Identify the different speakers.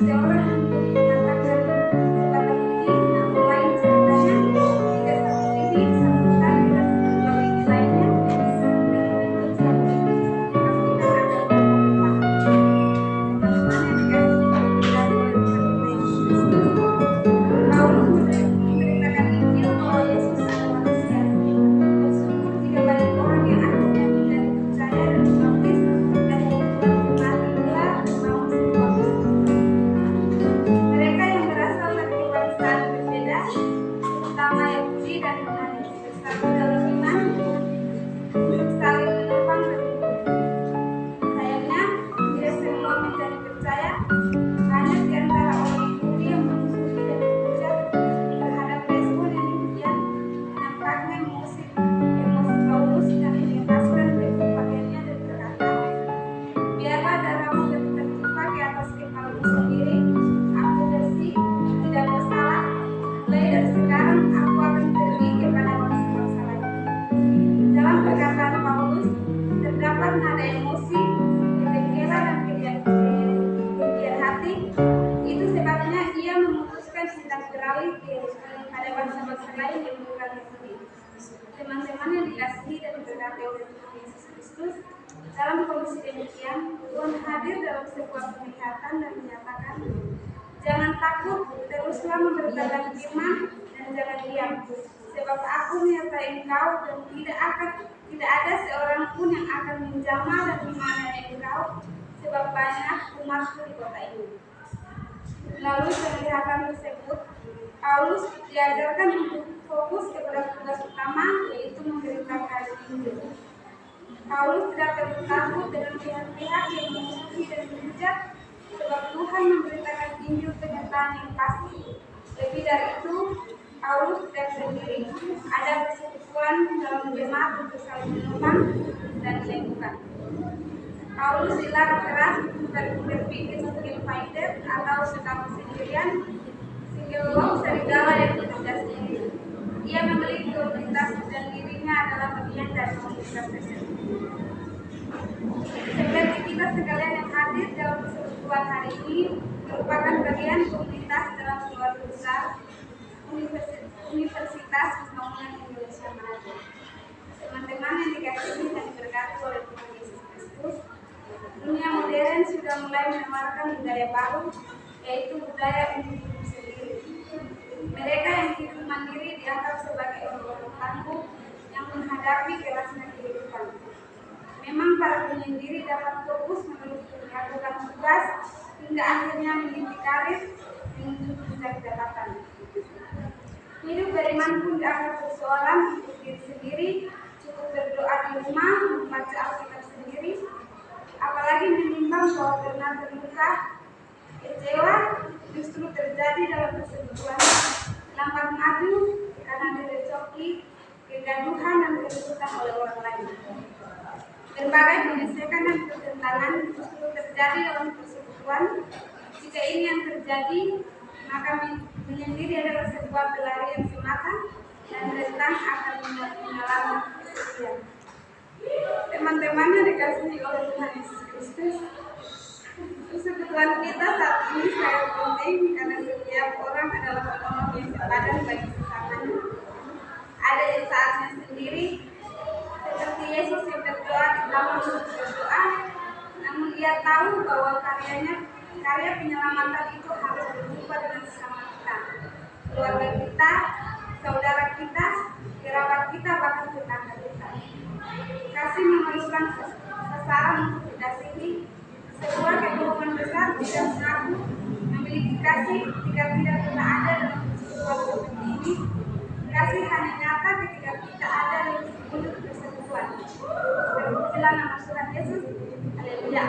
Speaker 1: seseorang untuk mengatakan sebatas ini, namun lain ceritanya jika satu ini disambungkan dengan dua ini lainnya dengan membentuk satu ini, pastikan ada perubahan. Teman-teman yang dikasihi oleh Tuhan kita Yesus Kristus, Paulus memberitakan Injil bahwa Yesus adalah manusia. Bersyukur jika banyak orang yang akhirnya menjadi percaya dan dibaptis dan kebetulan kembali pula membangun sebuah persekutuan. Mereka yang berasal dari kebangsaan berbeda, terutama Yahudi dan Yunani, bersatu dalam iman untuk saling menopang dan mendukung. Sayangnya, tidak semua menjadi percaya. Banyak di antara orang Yahudi yang memusuhi dan menghujat terhadap respon yang demikian nampaknya mengusik emosi Paulus dan melepaskan pakaiannya dan berkata, biarlah darahmu tertumpah ke atas kepalamu sendiri, aku bersih, tidak bersalah, mulai dari sekarang aku akan pergi kepada bangsa-bangsa lain. Dalam perkataan Paulus terdapat nada emosi, kedengkiran dan kegiatan hati. Itu sebabnya ia memutuskan hendak beralih pada bangsa-bangsa lain yang bukan Yahudi. Teman-teman yang dikasihi dan diberkati oleh Tuhan Yesus Kristus, dalam kondisi demikian, Tuhan hadir dalam sebuah penglihatan dan menyatakan, jangan takut, teruslah memberitakan firman dan jangan diam, sebab aku menyertai engkau dan tidak ada seorang pun yang akan menjamah dan menganiaya engkau, sebab banyak umatku di kota ini. Melalui penglihatan tersebut, Paulus diajarkan untuk fokus kepada tugas utama, yaitu memberitakan Injil. Paulus tidak perlu takut dengan pihak-pihak yang memusuhi dan menghujat, sebab Tuhan memberitakan Injil kenyataan yang pasti. Lebih dari itu, Paulus tidak sendiri. Ada persekutuan dalam jemaat untuk saling menopang dan menyembuhkan. Paulus dilarang keras berpikir single minded atau sedang sendirian, single love serigala yang bekerja sendiri. Ia memiliki komunitas dan dirinya adalah bagian dari komunitas tersebut. Seperti kita sekalian yang hadir dalam persekutuan hari ini merupakan bagian komunitas dalam keluarga besar Universitas Pembangunan Indonesia Manado. Teman-teman yang dikasihi dan diberkati oleh Tuhan Yesus Kristus, dunia modern sudah mulai menawarkan budaya baru, yaitu budaya untuk hidup sendiri. Mereka yang hidup mandiri dianggap sebagai orang-orang tangguh yang menghadapi kerasnya kehidupan. Memang para penyendiri dapat fokus melakukan tugas hingga akhirnya meniti karir menuju puncak jabatan. Hidup beriman pun dianggap persoalan untuk diri sendiri, cukup berdoa di rumah, membaca Alkitab sendiri, apalagi menimbang bahwa pernah terluka, kecewa justru terjadi dalam persekutuan, lambat maju karena direcoki, kegaduhan dan keributan oleh orang lain. Berbagai pengesekan dan pertentangan justru terjadi dalam persekutuan. Jika ini yang terjadi, maka menyendiri adalah sebuah pelarian semata dan rentan akan mengalami kesepian. Teman-teman yang dikasihi oleh Tuhan Yesus Kristus, persekutuan kita saat ini sangat penting karena setiap orang adalah penolong yang sepadan bagi sesamanya. Ada yang saatnya sendiri, seperti Yesus yang berdoa di taman untuk berdoa, namun ia tahu bahwa karya penyelamatan itu harus berjumpa dengan sesama kita, keluarga kita, saudara kita, kerabat kita, bahkan tetangga kita. Kasih memerlukan sasaran untuk dikasihi. Sebuah kebohongan besar tidak mengaku memiliki kasih jika tidak pernah ada dalam persekutuan seperti ini. Kasih hanya nyata ketika kita ada dalam sebuah persekutuan. Terpujilah nama Tuhan Yesus. Haleluya.